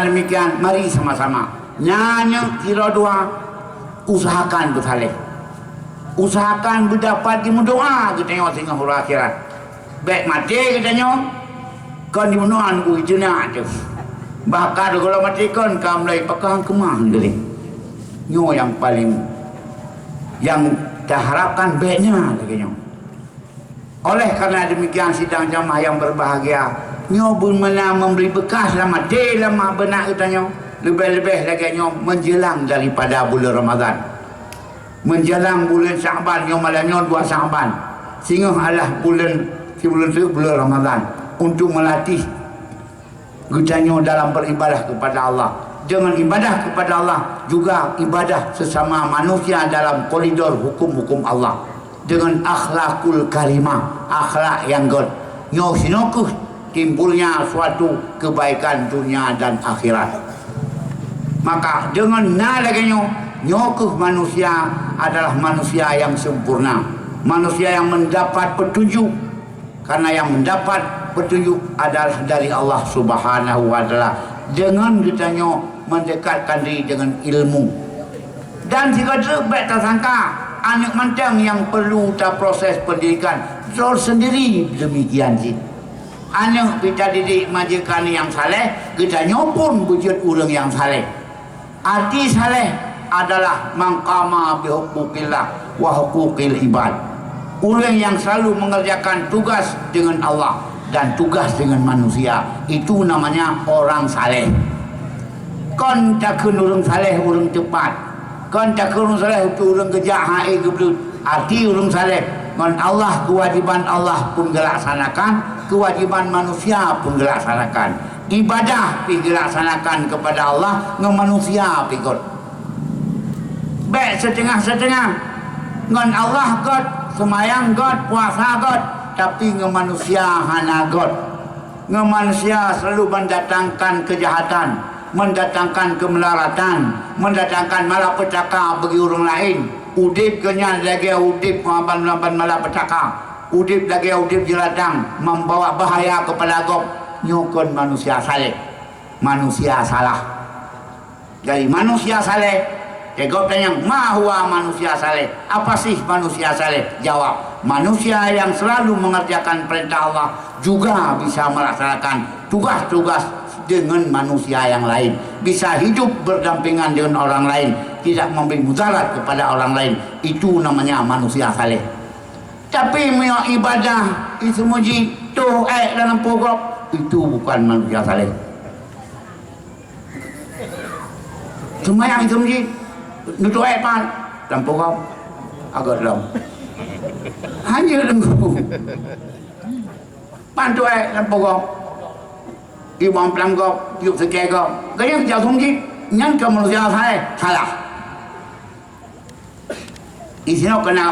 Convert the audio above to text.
kerana demikian mari sama-sama nyanyi kira dua usahakan bersaleh, usahakan berdapat di doa kita tengok sehingga huruf akhirat baik mati kita tengok kan di menuan ku itu nak tu bahkan kalau mati kan kamu lagi pakang kemah gini nyo yang paling yang diharapkan baiknya lagi nyo. Oleh karena demikian sidang jamaah yang berbahagia nyo pun memberi bekas lama mati lama benak kita nyo lebih-lebih lagi nyo menjelang daripada bulan Ramadan, menjelang bulan Syaban nyo malah nyo 2 Syaban sehingga adalah bulan Ramadan untuk melatih kita nyo dalam beribadah kepada Allah. Dengan ibadah kepada Allah juga ibadah sesama manusia dalam koridor hukum-hukum Allah dengan akhlakul karimah, akhlak yang god nyo sinokuh timbulnya suatu kebaikan dunia dan akhirat. Maka dengan lagi nyokuh manusia adalah manusia yang sempurna, manusia yang mendapat petunjuk, karena yang mendapat petunjuk adalah dari Allah Subhanahu wa Ta'ala. Dengan kita mendekatkan diri dengan ilmu dan jika terbaik tersangka anak mantang yang perlu proses pendidikan soal sendiri demikian sih. Anak kita didik majikan yang saleh, kita nyopun wujud orang yang saleh. Arti saleh adalah mangkama bihuquqillah wa huquqil ibad. Orang yang selalu mengerjakan tugas dengan Allah dan tugas dengan manusia, itu namanya orang saleh. Kon takun orang saleh orang cepat. Kon takun orang saleh itu orang kejak hae geblut. Arti orang saleh dengan Allah, kewajiban Allah pun dilaksanakan, kewajiban manusia pun dilaksanakan. Ibadah dilaksanakan kepada Allah dengan manusia pikir baik setengah-setengah dengan Allah God, semayang God, puasa God, tapi dengan manusia hana God. Dengan manusia selalu mendatangkan kejahatan, mendatangkan kemelaratan, mendatangkan malapetaka bagi orang lain. Udip kenyal lagi udip maban malapetaka, udip lagi udip jeladang membawa bahaya kepada God. Nyokon manusia saleh, manusia salah. Dari manusia saleh, Ego tanya, mahua manusia saleh? Apa sih manusia saleh? Jawab, manusia yang selalu mengerjakan perintah Allah juga bisa melaksanakan tugas-tugas dengan manusia yang lain, bisa hidup berdampingan dengan orang lain, tidak memberi mudarat kepada orang lain. Itu namanya manusia saleh. Tapi ibadah itu muji tuh dalam pokok itu bukan manusia saleh. Cuma yang itu muji nutup pan dalam pokok agak dalam hanya dengku pantu dalam pokok ibang pelangkop yuk sekegok gaya jauh muji nyan ke manusia saleh salah isinya kena